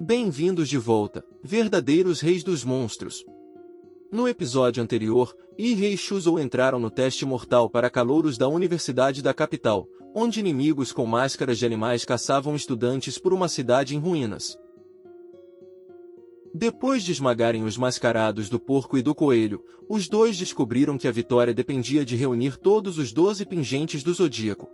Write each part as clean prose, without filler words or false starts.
Bem-vindos de volta, verdadeiros reis dos monstros. No episódio anterior, Yi e Shuzou entraram no teste mortal para calouros da Universidade da capital, onde inimigos com máscaras de animais caçavam estudantes por uma cidade em ruínas. Depois de esmagarem os mascarados do porco e do coelho, os dois descobriram que a vitória dependia de reunir todos os 12 pingentes do Zodíaco.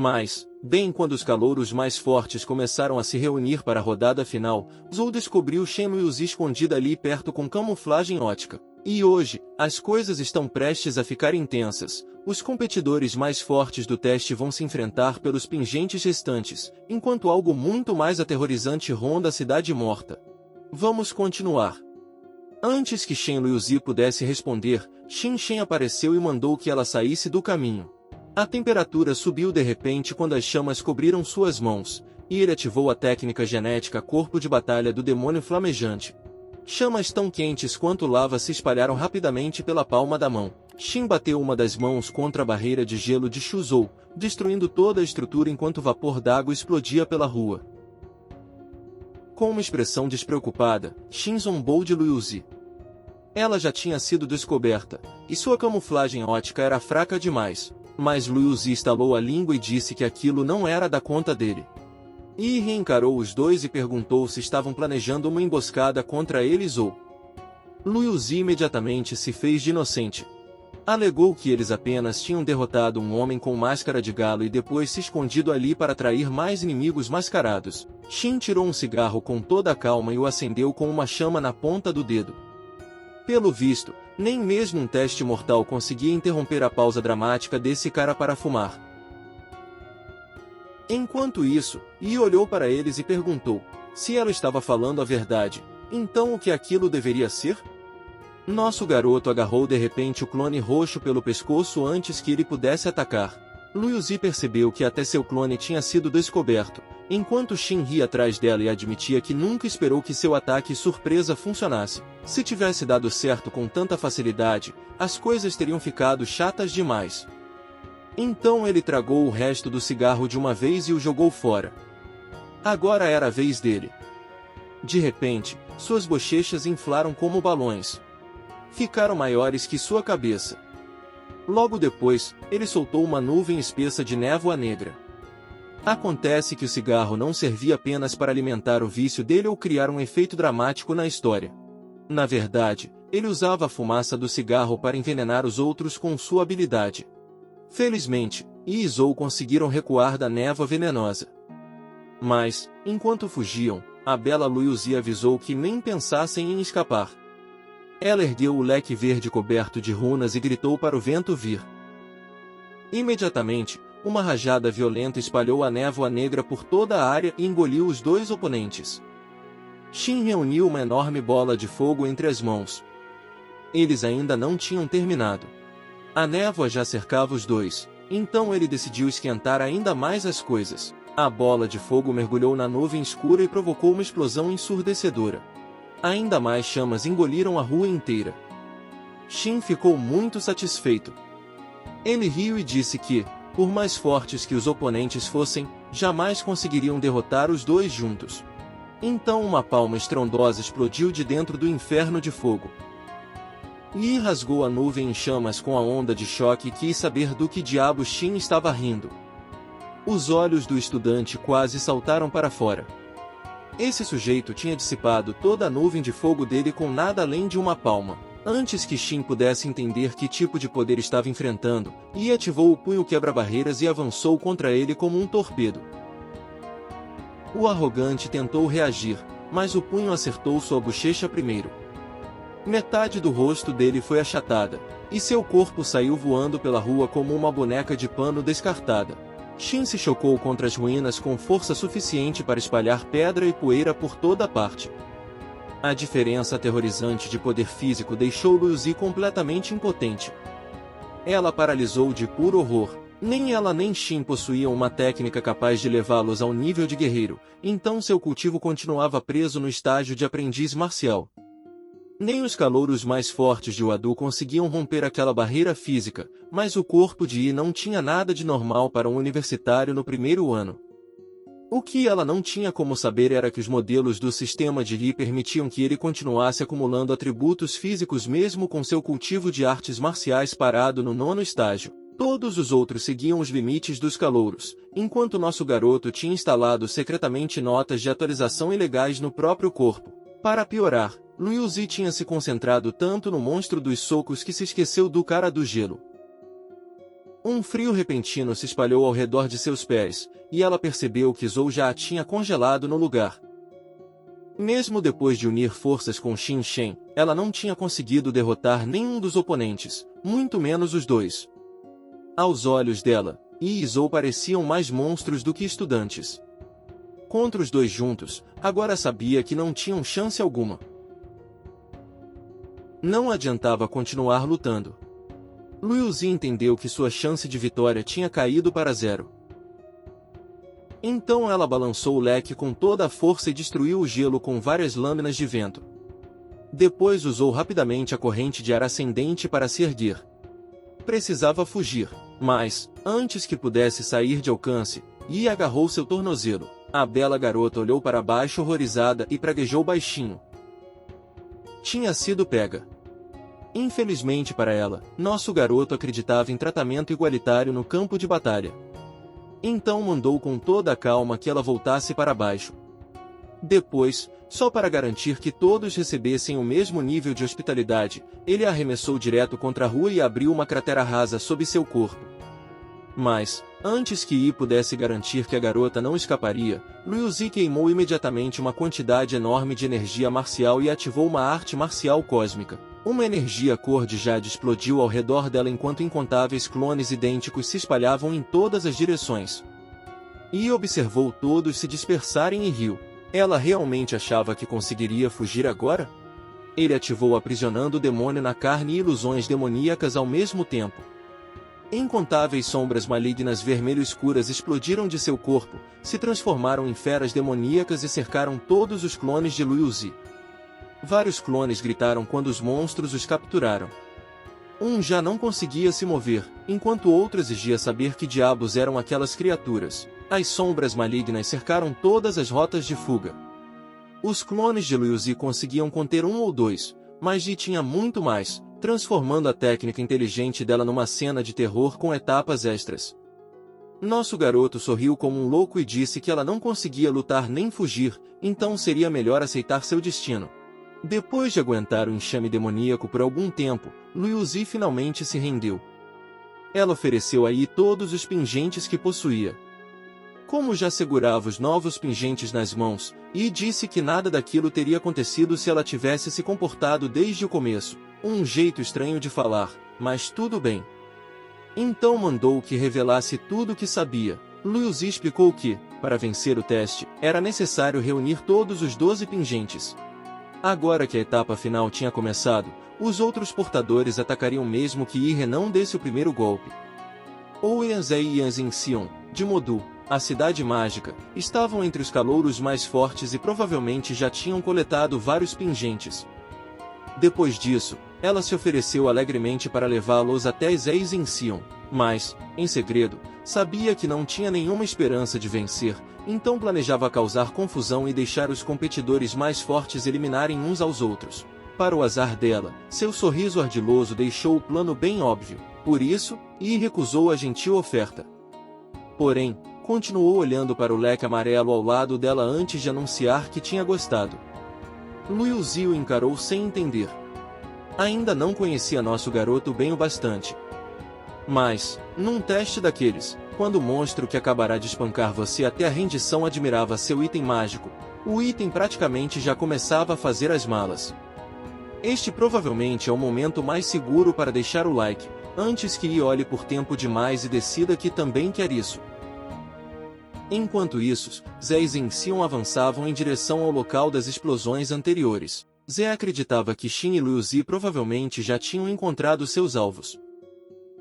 Mas, bem quando os calouros mais fortes começaram a se reunir para a rodada final, Zou descobriu Shenlue escondida ali perto com camuflagem ótica. E hoje, as coisas estão prestes a ficar intensas. Os competidores mais fortes do teste vão se enfrentar pelos pingentes restantes, enquanto algo muito mais aterrorizante ronda a cidade morta. Vamos continuar. Antes que Shenlue pudesse responder, Shin Shen apareceu e mandou que ela saísse do caminho. A temperatura subiu de repente quando as chamas cobriram suas mãos, e ele ativou a técnica genética Corpo de Batalha do Demônio Flamejante. Chamas tão quentes quanto lava se espalharam rapidamente pela palma da mão. Shin bateu uma das mãos contra a barreira de gelo de Shuzou, destruindo toda a estrutura enquanto vapor d'água explodia pela rua. Com uma expressão despreocupada, Shin zombou de Luzi. Ela já tinha sido descoberta, e sua camuflagem ótica era fraca demais. Mas Luzi estalou a língua e disse que aquilo não era da conta dele. Yi reencarou os dois e perguntou se estavam planejando uma emboscada contra eles ou... Luzi imediatamente se fez de inocente. Alegou que eles apenas tinham derrotado um homem com máscara de galo e depois se escondido ali para atrair mais inimigos mascarados. Shin tirou um cigarro com toda a calma e o acendeu com uma chama na ponta do dedo. Pelo visto, nem mesmo um teste mortal conseguia interromper a pausa dramática desse cara para fumar. Enquanto isso, Yi olhou para eles e perguntou, se ela estava falando a verdade, então o que aquilo deveria ser? Nosso garoto agarrou de repente o clone roxo pelo pescoço antes que ele pudesse atacar. Luzi percebeu que até seu clone tinha sido descoberto, enquanto Shin ria atrás dela e admitia que nunca esperou que seu ataque surpresa funcionasse. Se tivesse dado certo com tanta facilidade, as coisas teriam ficado chatas demais. Então ele tragou o resto do cigarro de uma vez e o jogou fora. Agora era a vez dele. De repente, suas bochechas inflaram como balões. Ficaram maiores que sua cabeça. Logo depois, ele soltou uma nuvem espessa de névoa negra. Acontece que o cigarro não servia apenas para alimentar o vício dele ou criar um efeito dramático na história. Na verdade, ele usava a fumaça do cigarro para envenenar os outros com sua habilidade. Felizmente, Yi e Zou conseguiram recuar da névoa venenosa. Mas, enquanto fugiam, a bela Luzi avisou que nem pensassem em escapar. Ela ergueu o leque verde coberto de runas e gritou para o vento vir. Imediatamente, uma rajada violenta espalhou a névoa negra por toda a área e engoliu os dois oponentes. Shin reuniu uma enorme bola de fogo entre as mãos. Eles ainda não tinham terminado. A névoa já cercava os dois, então ele decidiu esquentar ainda mais as coisas. A bola de fogo mergulhou na nuvem escura e provocou uma explosão ensurdecedora. Ainda mais chamas engoliram a rua inteira. Shin ficou muito satisfeito. Ele riu e disse que, por mais fortes que os oponentes fossem, jamais conseguiriam derrotar os dois juntos. Então uma palma estrondosa explodiu de dentro do inferno de fogo. Yi rasgou a nuvem em chamas com a onda de choque e quis saber do que diabo Shin estava rindo. Os olhos do estudante quase saltaram para fora. Esse sujeito tinha dissipado toda a nuvem de fogo dele com nada além de uma palma. Antes que Shin pudesse entender que tipo de poder estava enfrentando, Yi ativou o punho quebra-barreiras e avançou contra ele como um torpedo. O arrogante tentou reagir, mas o punho acertou sua bochecha primeiro. Metade do rosto dele foi achatada, e seu corpo saiu voando pela rua como uma boneca de pano descartada. Shin se chocou contra as ruínas com força suficiente para espalhar pedra e poeira por toda parte. A diferença aterrorizante de poder físico deixou Luzi completamente impotente. Ela paralisou de puro horror. Nem ela nem Shin possuíam uma técnica capaz de levá-los ao nível de guerreiro, então seu cultivo continuava preso no estágio de aprendiz marcial. Nem os calouros mais fortes de Wadu conseguiam romper aquela barreira física, mas o corpo de Yi não tinha nada de normal para um universitário no primeiro ano. O que ela não tinha como saber era que os modelos do sistema de Li permitiam que ele continuasse acumulando atributos físicos mesmo com seu cultivo de artes marciais parado no 9º estágio. Todos os outros seguiam os limites dos calouros, enquanto nosso garoto tinha instalado secretamente notas de atualização ilegais no próprio corpo. Para piorar, Liu Zi tinha se concentrado tanto no monstro dos socos que se esqueceu do cara do gelo. Um frio repentino se espalhou ao redor de seus pés, e ela percebeu que Zhou já a tinha congelado no lugar. Mesmo depois de unir forças com Xin Shen, ela não tinha conseguido derrotar nenhum dos oponentes, muito menos os dois. Aos olhos dela, Yi e Zhou pareciam mais monstros do que estudantes. Contra os dois juntos, agora sabia que não tinham chance alguma. Não adiantava continuar lutando. Liu Zi entendeu que sua chance de vitória tinha caído para zero. Então ela balançou o leque com toda a força e destruiu o gelo com várias lâminas de vento. Depois usou rapidamente a corrente de ar ascendente para se erguer. Precisava fugir, mas, antes que pudesse sair de alcance, Yi agarrou seu tornozelo. A bela garota olhou para baixo horrorizada e praguejou baixinho. Tinha sido pega. Infelizmente para ela, nosso garoto acreditava em tratamento igualitário no campo de batalha. Então mandou com toda a calma que ela voltasse para baixo. Depois, só para garantir que todos recebessem o mesmo nível de hospitalidade, ele a arremessou direto contra a rua e abriu uma cratera rasa sob seu corpo. Mas, antes que Yi pudesse garantir que a garota não escaparia, Liu Zi queimou imediatamente uma quantidade enorme de energia marcial e ativou uma arte marcial cósmica. Uma energia cor de jade explodiu ao redor dela enquanto incontáveis clones idênticos se espalhavam em todas as direções. Yi observou todos se dispersarem e riu. Ela realmente achava que conseguiria fugir agora? Ele ativou aprisionando o demônio na carne e ilusões demoníacas ao mesmo tempo. Incontáveis sombras malignas vermelho-escuras explodiram de seu corpo, se transformaram em feras demoníacas e cercaram todos os clones de Liu Zi. Vários clones gritaram quando os monstros os capturaram. Um já não conseguia se mover, enquanto outro exigia saber que diabos eram aquelas criaturas. As sombras malignas cercaram todas as rotas de fuga. Os clones de Liu Zi conseguiam conter um ou dois, mas Yi tinha muito mais, transformando a técnica inteligente dela numa cena de terror com etapas extras. Nosso garoto sorriu como um louco e disse que ela não conseguia lutar nem fugir, então seria melhor aceitar seu destino. Depois de aguentar o enxame demoníaco por algum tempo, Liu Zi finalmente se rendeu. Ela ofereceu a Yi todos os pingentes que possuía. Como já segurava os novos pingentes nas mãos, Yi disse que nada daquilo teria acontecido se ela tivesse se comportado desde o começo. Um jeito estranho de falar, mas tudo bem. Então mandou que revelasse tudo o que sabia. Liu Zi explicou que, para vencer o teste, era necessário reunir todos os 12 pingentes. Agora que a etapa final tinha começado, os outros portadores atacariam mesmo que Yi não desse o primeiro golpe. Ouyanzé e Yanzinxion, de Modu, a cidade mágica, estavam entre os calouros mais fortes e provavelmente já tinham coletado vários pingentes. Depois disso, ela se ofereceu alegremente para levá-los até Yanzinxion, mas, em segredo, sabia que não tinha nenhuma esperança de vencer, então planejava causar confusão e deixar os competidores mais fortes eliminarem uns aos outros. Para o azar dela, seu sorriso ardiloso deixou o plano bem óbvio, por isso, Yi recusou a gentil oferta. Porém, continuou olhando para o leque amarelo ao lado dela antes de anunciar que tinha gostado. Liu Zi o encarou sem entender. Ainda não conhecia nosso garoto bem o bastante. Mas, num teste daqueles, quando o monstro que acabará de espancar você até a rendição admirava seu item mágico, o item praticamente já começava a fazer as malas. Este provavelmente é o momento mais seguro para deixar o like, antes que Yi olhe por tempo demais e decida que também quer isso. Enquanto isso, Zé e Zenxion avançavam em direção ao local das explosões anteriores. Zé acreditava que Xin e Liu Zi provavelmente já tinham encontrado seus alvos.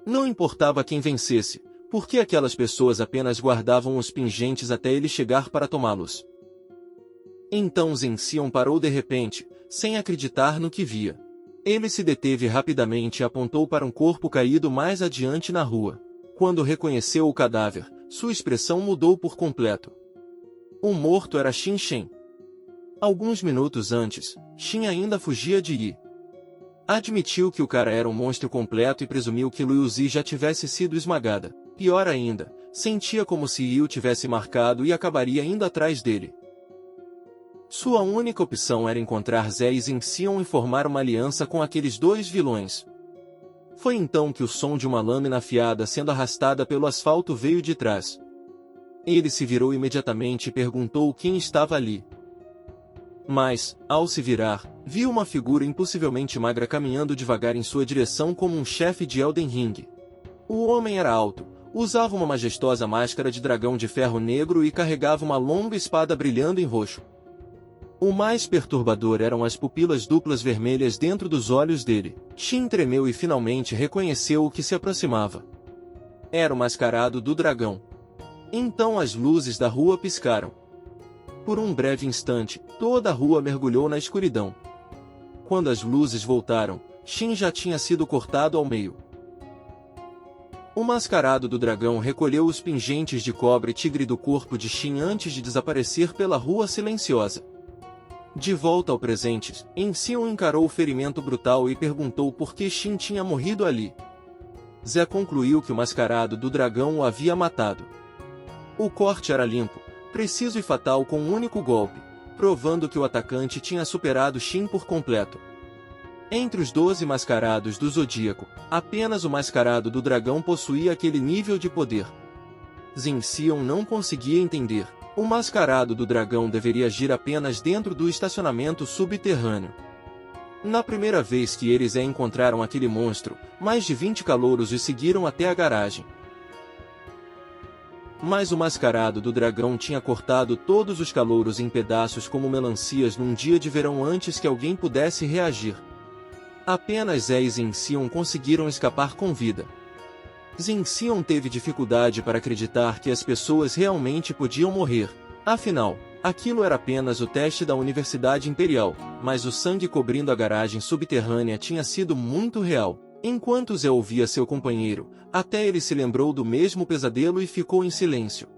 Não importava quem vencesse, porque aquelas pessoas apenas guardavam os pingentes até ele chegar para tomá-los. Então Zenxion parou de repente, sem acreditar no que via. Ele se deteve rapidamente e apontou para um corpo caído mais adiante na rua. Quando reconheceu o cadáver, sua expressão mudou por completo. O morto era Xin Shen. Alguns minutos antes, Xin ainda fugia de Yi. Admitiu que o cara era um monstro completo e presumiu que Liu Zi já tivesse sido esmagada. Pior ainda, sentia como se Yi o tivesse marcado e acabaria indo atrás dele. Sua única opção era encontrar Zé e Xion e formar uma aliança com aqueles dois vilões. Foi então que o som de uma lâmina afiada sendo arrastada pelo asfalto veio de trás. Ele se virou imediatamente e perguntou quem estava ali. Mas, ao se virar, viu uma figura impossivelmente magra caminhando devagar em sua direção como um chefe de Elden Ring. O homem era alto, usava uma majestosa máscara de dragão de ferro negro e carregava uma longa espada brilhando em roxo. O mais perturbador eram as pupilas duplas vermelhas dentro dos olhos dele. Xin tremeu e finalmente reconheceu o que se aproximava. Era o mascarado do dragão. Então as luzes da rua piscaram. Por um breve instante, toda a rua mergulhou na escuridão. Quando as luzes voltaram, Xin já tinha sido cortado ao meio. O mascarado do dragão recolheu os pingentes de cobre tigre do corpo de Xin antes de desaparecer pela rua silenciosa. De volta ao presente, Xion encarou o ferimento brutal e perguntou por que Xin tinha morrido ali. Zé concluiu que o mascarado do dragão o havia matado. O corte era limpo, preciso e fatal com um único golpe, provando que o atacante tinha superado Xin por completo. Entre os 12 mascarados do Zodíaco, apenas o mascarado do dragão possuía aquele nível de poder. Xion não conseguia entender. O mascarado do dragão deveria agir apenas dentro do estacionamento subterrâneo. Na primeira vez que eles encontraram aquele monstro, mais de 20 calouros o seguiram até a garagem. Mas o mascarado do dragão tinha cortado todos os calouros em pedaços como melancias num dia de verão antes que alguém pudesse reagir. Apenas Zé e Xion conseguiram escapar com vida. Xion teve dificuldade para acreditar que as pessoas realmente podiam morrer. Afinal, aquilo era apenas o teste da Universidade Imperial, mas o sangue cobrindo a garagem subterrânea tinha sido muito real. Enquanto Zé ouvia seu companheiro, até ele se lembrou do mesmo pesadelo e ficou em silêncio.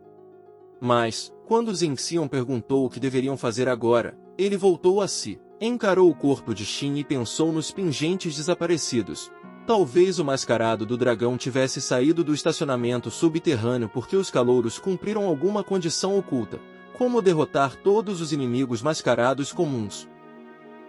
Mas, quando Xion perguntou o que deveriam fazer agora, ele voltou a si, encarou o corpo de Xin e pensou nos pingentes desaparecidos. Talvez o mascarado do dragão tivesse saído do estacionamento subterrâneo porque os calouros cumpriram alguma condição oculta, como derrotar todos os inimigos mascarados comuns.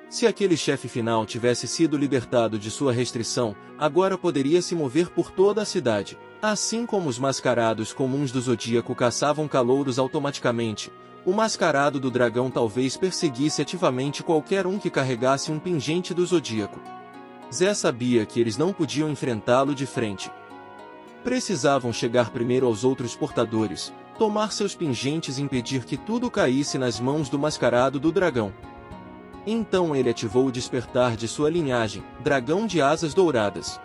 Se aquele chefe final tivesse sido libertado de sua restrição, agora poderia se mover por toda a cidade. Assim como os mascarados comuns do Zodíaco caçavam calouros automaticamente, o mascarado do dragão talvez perseguisse ativamente qualquer um que carregasse um pingente do Zodíaco. Zé sabia que eles não podiam enfrentá-lo de frente. Precisavam chegar primeiro aos outros portadores, tomar seus pingentes e impedir que tudo caísse nas mãos do mascarado do dragão. Então ele ativou o despertar de sua linhagem, dragão de asas douradas.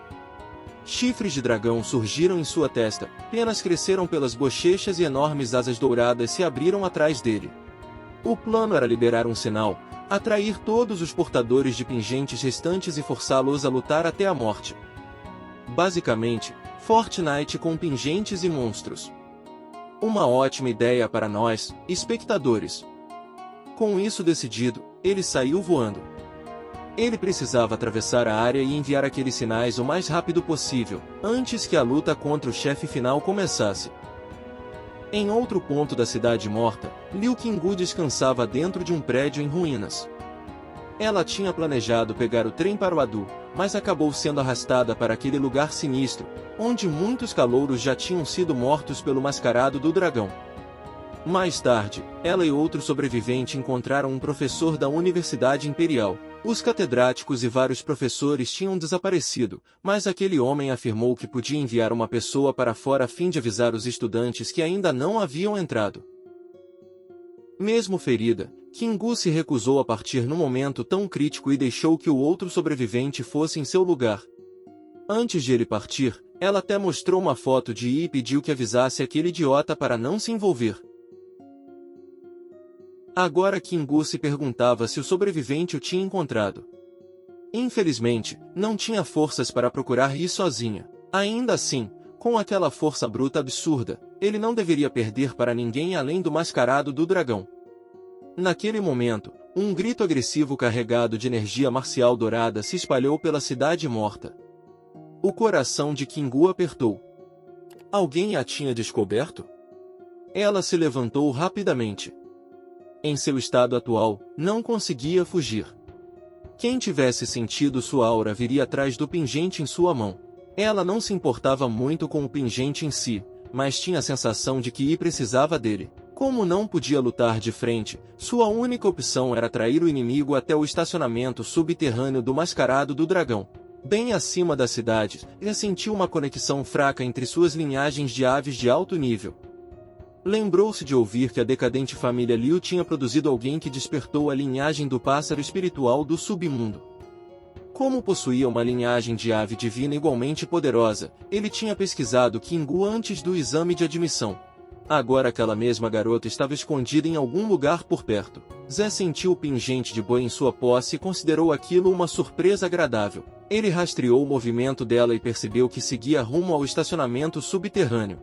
Chifres de dragão surgiram em sua testa, penas cresceram pelas bochechas e enormes asas douradas se abriram atrás dele. O plano era liberar um sinal, atrair todos os portadores de pingentes restantes e forçá-los a lutar até a morte. Basicamente, Fortnite com pingentes e monstros. Uma ótima ideia para nós, espectadores. Com isso decidido, ele saiu voando. Ele precisava atravessar a área e enviar aqueles sinais o mais rápido possível, antes que a luta contra o chefe final começasse. Em outro ponto da cidade morta, Liu Qinggu descansava dentro de um prédio em ruínas. Ela tinha planejado pegar o trem para o Adu, mas acabou sendo arrastada para aquele lugar sinistro, onde muitos calouros já tinham sido mortos pelo mascarado do dragão. Mais tarde, ela e outro sobrevivente encontraram um professor da Universidade Imperial. Os catedráticos e vários professores tinham desaparecido, mas aquele homem afirmou que podia enviar uma pessoa para fora a fim de avisar os estudantes que ainda não haviam entrado. Mesmo ferida, Qinggu se recusou a partir num momento tão crítico e deixou que o outro sobrevivente fosse em seu lugar. Antes de ele partir, ela até mostrou uma foto de Yi e pediu que avisasse aquele idiota para não se envolver. Agora Qinggu se perguntava se o sobrevivente o tinha encontrado. Infelizmente, não tinha forças para procurar Yi sozinha. Ainda assim, com aquela força bruta absurda, Ele não deveria perder para ninguém além do Mascarado do Dragão. Naquele momento, um grito agressivo carregado de energia marcial dourada se espalhou pela cidade morta. O coração de Kingu apertou. Alguém a tinha descoberto? Ela se levantou rapidamente. Em seu estado atual, não conseguia fugir. Quem tivesse sentido sua aura viria atrás do pingente em sua mão. Ela não se importava muito com o pingente em si, mas tinha a sensação de que precisava dele. Como não podia lutar de frente, sua única opção era atrair o inimigo até o estacionamento subterrâneo do Mascarado do Dragão. Bem acima da cidade, ele sentiu uma conexão fraca entre suas linhagens de aves de alto nível. Lembrou-se de ouvir que a decadente família Liu tinha produzido alguém que despertou a linhagem do pássaro espiritual do submundo. Como possuía uma linhagem de ave divina igualmente poderosa, ele tinha pesquisado Kingu antes do exame de admissão. Agora aquela mesma garota estava escondida em algum lugar por perto. Zé sentiu o pingente de boi em sua posse e considerou aquilo uma surpresa agradável. Ele rastreou o movimento dela e percebeu que seguia rumo ao estacionamento subterrâneo.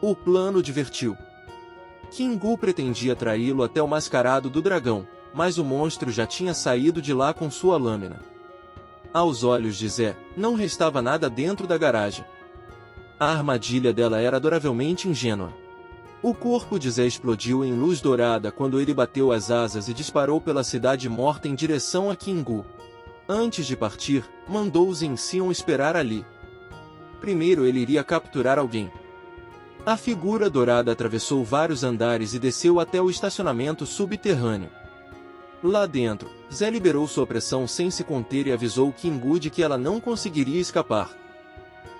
O plano divertiu. Kingu pretendia traí-lo até o Mascarado do Dragão, mas o monstro já tinha saído de lá com sua lâmina. Aos olhos de Zé, não restava nada dentro da garagem. A armadilha dela era adoravelmente ingênua. O corpo de Zé explodiu em luz dourada quando ele bateu as asas e disparou pela cidade morta em direção a Kingu. Antes de partir, mandou os Xion esperar ali. Primeiro ele iria capturar alguém. A figura dourada atravessou vários andares e desceu até o estacionamento subterrâneo. Lá dentro, Zé liberou sua pressão sem se conter e avisou Kingu de que ela não conseguiria escapar.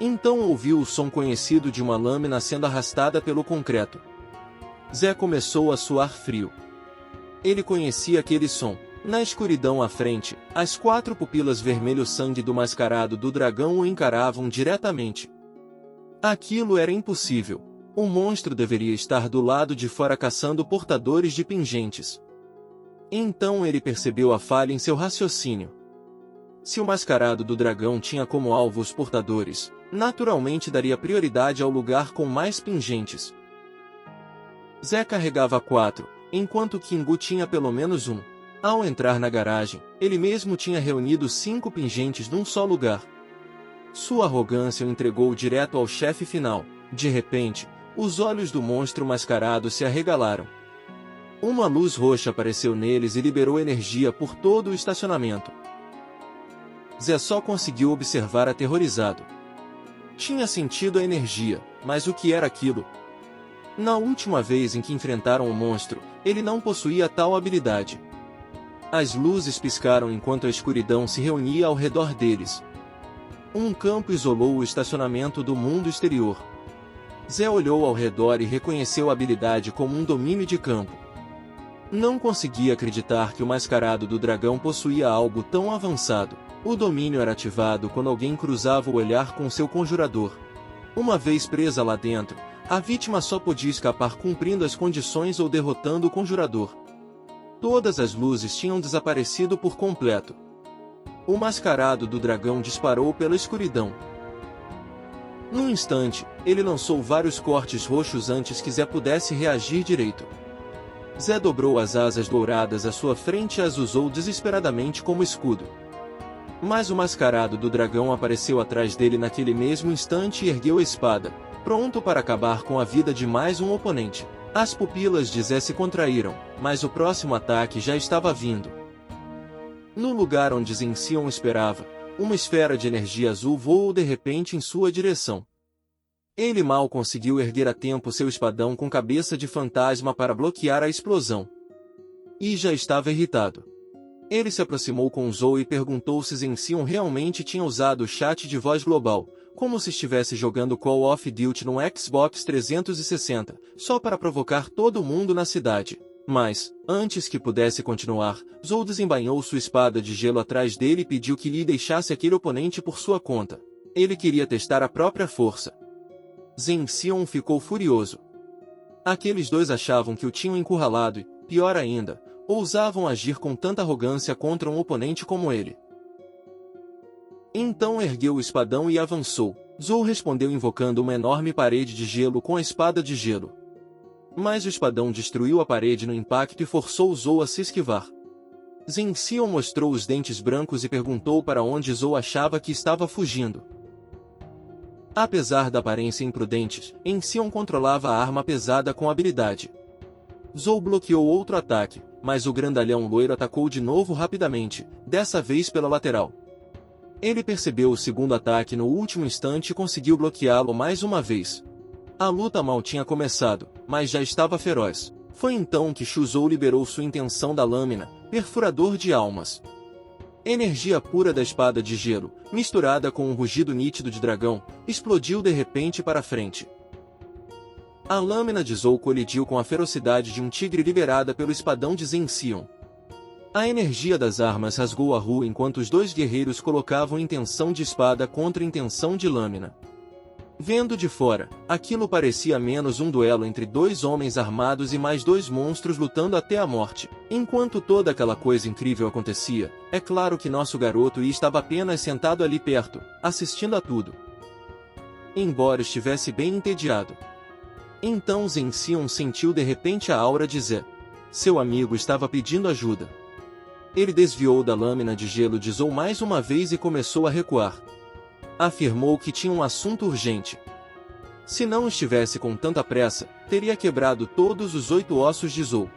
Então ouviu o som conhecido de uma lâmina sendo arrastada pelo concreto. Zé começou a suar frio. Ele conhecia aquele som. Na escuridão à frente, as 4 pupilas vermelho-sangue do Mascarado do Dragão o encaravam diretamente. Aquilo era impossível. O monstro deveria estar do lado de fora caçando portadores de pingentes. Então ele percebeu a falha em seu raciocínio. Se o Mascarado do Dragão tinha como alvo os portadores, naturalmente daria prioridade ao lugar com mais pingentes. Zé carregava 4, enquanto Kingu tinha pelo menos 1. Ao entrar na garagem, ele mesmo tinha reunido 5 pingentes num só lugar. Sua arrogância o entregou direto ao chefe final. De repente, os olhos do monstro mascarado se arregalaram. Uma luz roxa apareceu neles e liberou energia por todo o estacionamento. Zé só conseguiu observar aterrorizado. Tinha sentido a energia, mas o que era aquilo? Na última vez em que enfrentaram o monstro, ele não possuía tal habilidade. As luzes piscaram enquanto a escuridão se reunia ao redor deles. Um campo isolou o estacionamento do mundo exterior. Zé olhou ao redor e reconheceu a habilidade como um domínio de campo. Não conseguia acreditar que o Mascarado do Dragão possuía algo tão avançado. O domínio era ativado quando alguém cruzava o olhar com seu conjurador. Uma vez presa lá dentro, a vítima só podia escapar cumprindo as condições ou derrotando o conjurador. Todas as luzes tinham desaparecido por completo. O Mascarado do Dragão disparou pela escuridão. Num instante, ele lançou vários cortes roxos antes que Zé pudesse reagir direito. Zé dobrou as asas douradas à sua frente e as usou desesperadamente como escudo. Mas o Mascarado do Dragão apareceu atrás dele naquele mesmo instante e ergueu a espada, pronto para acabar com a vida de mais um oponente. As pupilas de Zé se contraíram, mas o próximo ataque já estava vindo. No lugar onde Xion esperava, uma esfera de energia azul voou de repente em sua direção. Ele mal conseguiu erguer a tempo seu espadão com cabeça de fantasma para bloquear a explosão. E já estava irritado. Ele se aproximou com Zou e perguntou se Xion realmente tinha usado o chat de voz global, como se estivesse jogando Call of Duty no Xbox 360, só para provocar todo mundo na cidade. Mas, antes que pudesse continuar, Zou desembainhou sua espada de gelo atrás dele e pediu que lhe deixasse aquele oponente por sua conta. Ele queria testar a própria força. Xion ficou furioso. Aqueles dois achavam que o tinham encurralado e, pior ainda, ousavam agir com tanta arrogância contra um oponente como ele. Então ergueu o espadão e avançou. Zou respondeu invocando uma enorme parede de gelo com a espada de gelo. Mas o espadão destruiu a parede no impacto e forçou Zou a se esquivar. Zension mostrou os dentes brancos e perguntou para onde Zou achava que estava fugindo. Apesar da aparência imprudente, Zension controlava a arma pesada com habilidade. Zou bloqueou outro ataque, mas o grandalhão loiro atacou de novo rapidamente, dessa vez pela lateral. Ele percebeu o segundo ataque no último instante e conseguiu bloqueá-lo mais uma vez. A luta mal tinha começado, mas já estava feroz. Foi então que Zou liberou sua intenção da lâmina, perfurador de almas. Energia pura da espada de gelo, misturada com um rugido nítido de dragão, explodiu de repente para frente. A lâmina de Zou colidiu com a ferocidade de um tigre liberada pelo espadão de Zension. A energia das armas rasgou a rua enquanto os dois guerreiros colocavam intenção de espada contra intenção de lâmina. Vendo de fora, aquilo parecia menos um duelo entre dois homens armados e mais dois monstros lutando até a morte. Enquanto toda aquela coisa incrível acontecia, é claro que nosso garoto estava apenas sentado ali perto, assistindo a tudo. Embora estivesse bem entediado. Então Zension sentiu de repente a aura de Zé. Seu amigo estava pedindo ajuda. Ele desviou da lâmina de gelo de Zou mais uma vez e começou a recuar. Afirmou que tinha um assunto urgente. Se não estivesse com tanta pressa, teria quebrado todos os 8 ossos de Zou.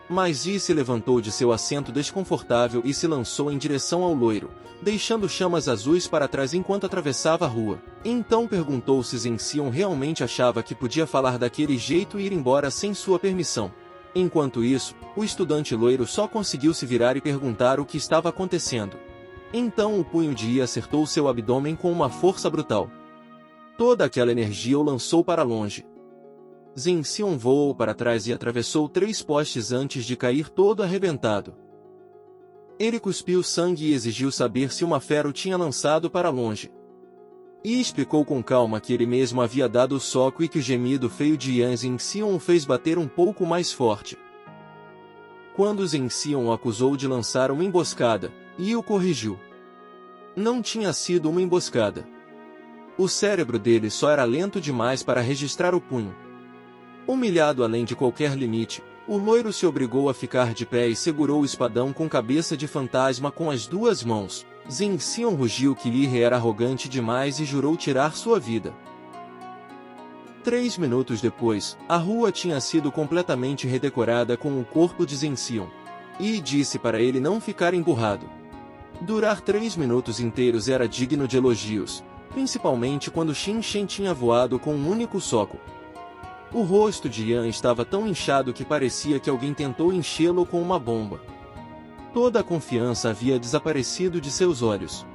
Mas Yi se levantou de seu assento desconfortável e se lançou em direção ao loiro, deixando chamas azuis para trás enquanto atravessava a rua. Então perguntou se Zension realmente achava que podia falar daquele jeito e ir embora sem sua permissão. Enquanto isso, o estudante loiro só conseguiu se virar e perguntar o que estava acontecendo. Então o punho de Yi acertou seu abdômen com uma força brutal. Toda aquela energia o lançou para longe. Zension voou para trás e atravessou 3 postes antes de cair todo arrebentado. Ele cuspiu sangue e exigiu saber se uma fera o tinha lançado para longe. E explicou com calma que ele mesmo havia dado o soco e que o gemido feio de Yan Zension o fez bater um pouco mais forte. Quando Zension o acusou de lançar uma emboscada, Yi o corrigiu. Não tinha sido uma emboscada. O cérebro dele só era lento demais para registrar o punho. Humilhado além de qualquer limite, o loiro se obrigou a ficar de pé e segurou o espadão com cabeça de fantasma com as 2 mãos. Zension rugiu que Yi era arrogante demais e jurou tirar sua vida. 3 minutos depois, a rua tinha sido completamente redecorada com o corpo de Zension. Yi disse para ele não ficar emburrado. Durar 3 minutos inteiros era digno de elogios, principalmente quando Xin Shen tinha voado com um único soco. O rosto de Yan estava tão inchado que parecia que alguém tentou enchê-lo com uma bomba. Toda a confiança havia desaparecido de seus olhos.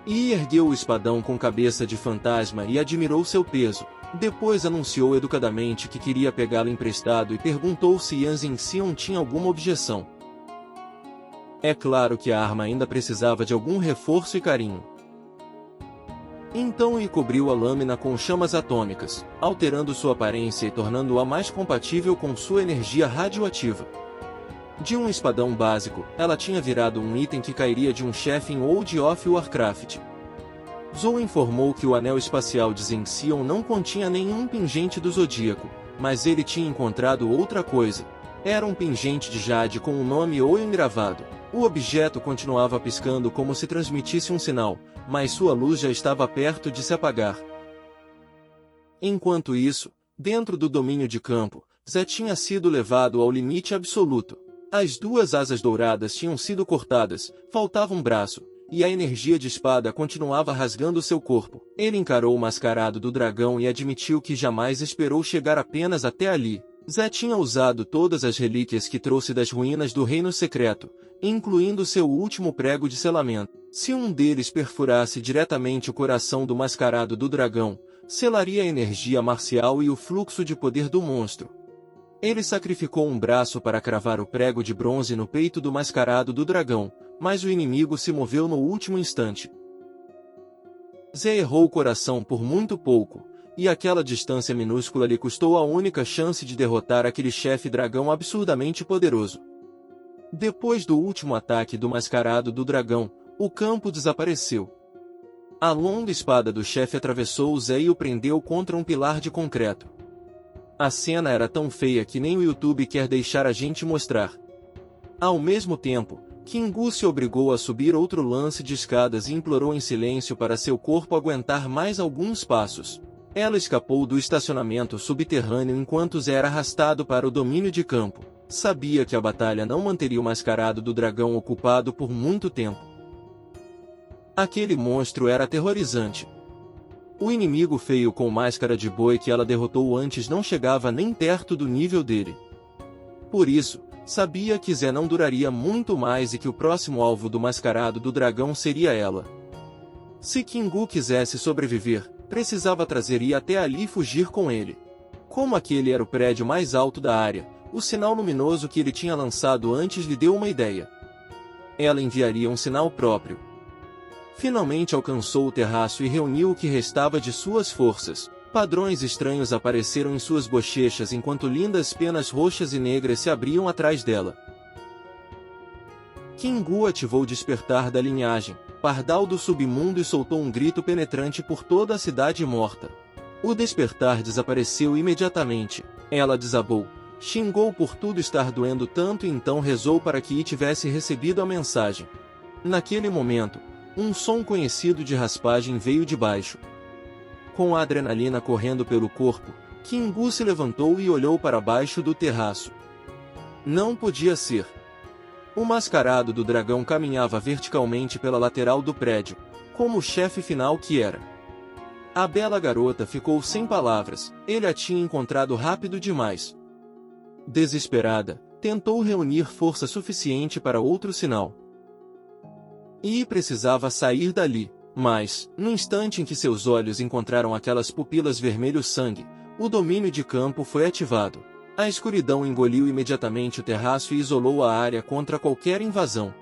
Yi ergueu o espadão com cabeça de fantasma e admirou seu peso. Depois anunciou educadamente que queria pegá-lo emprestado e perguntou se Yan Zension tinha alguma objeção. É claro que a arma ainda precisava de algum reforço e carinho. Então Yi cobriu a lâmina com chamas atômicas, alterando sua aparência e tornando-a mais compatível com sua energia radioativa. De um espadão básico, ela tinha virado um item que cairia de um chefe em World of Warcraft. Zou informou que o anel espacial de Zension não continha nenhum pingente do zodíaco, mas ele tinha encontrado outra coisa. Era um pingente de jade com o nome Ou engravado. O objeto continuava piscando como se transmitisse um sinal, mas sua luz já estava perto de se apagar. Enquanto isso, dentro do domínio de campo, Zé tinha sido levado ao limite absoluto. As 2 asas douradas tinham sido cortadas, faltava um braço, e a energia de espada continuava rasgando seu corpo. Ele encarou o mascarado do dragão e admitiu que jamais esperou chegar apenas até ali. Zé tinha usado todas as relíquias que trouxe das ruínas do Reino Secreto, incluindo seu último prego de selamento. Se um deles perfurasse diretamente o coração do mascarado do dragão, selaria a energia marcial e o fluxo de poder do monstro. Ele sacrificou um braço para cravar o prego de bronze no peito do mascarado do dragão, mas o inimigo se moveu no último instante. Zé errou o coração por muito pouco, e aquela distância minúscula lhe custou a única chance de derrotar aquele chefe dragão absurdamente poderoso. Depois do último ataque do mascarado do dragão, o campo desapareceu. A longa espada do chefe atravessou o Zé e o prendeu contra um pilar de concreto. A cena era tão feia que nem o YouTube quer deixar a gente mostrar. Ao mesmo tempo, Kingu se obrigou a subir outro lance de escadas e implorou em silêncio para seu corpo aguentar mais alguns passos. Ela escapou do estacionamento subterrâneo enquanto Zé era arrastado para o domínio de campo. Sabia que a batalha não manteria o mascarado do dragão ocupado por muito tempo. Aquele monstro era aterrorizante. O inimigo feio com máscara de boi que ela derrotou antes não chegava nem perto do nível dele. Por isso, sabia que Zé não duraria muito mais e que o próximo alvo do mascarado do dragão seria ela. Se Kingu quisesse sobreviver, precisava trazer Yi até ali e fugir com ele. Como aquele era o prédio mais alto da área, o sinal luminoso que ele tinha lançado antes lhe deu uma ideia. Ela enviaria um sinal próprio. Finalmente alcançou o terraço e reuniu o que restava de suas forças. Padrões estranhos apareceram em suas bochechas enquanto lindas penas roxas e negras se abriam atrás dela. Kingu ativou o despertar da linhagem, pardal do submundo e soltou um grito penetrante por toda a cidade morta. O despertar desapareceu imediatamente. Ela desabou, xingou por tudo estar doendo tanto e então rezou para que Yi tivesse recebido a mensagem. Naquele momento, um som conhecido de raspagem veio de baixo. Com a adrenalina correndo pelo corpo, Kingu se levantou e olhou para baixo do terraço. Não podia ser. O mascarado do dragão caminhava verticalmente pela lateral do prédio, como o chefe final que era. A bela garota ficou sem palavras, ele a tinha encontrado rápido demais. Desesperada, tentou reunir força suficiente para outro sinal. E precisava sair dali, mas, no instante em que seus olhos encontraram aquelas pupilas vermelho-sangue, o domínio de campo foi ativado. A escuridão engoliu imediatamente o terraço e isolou a área contra qualquer invasão.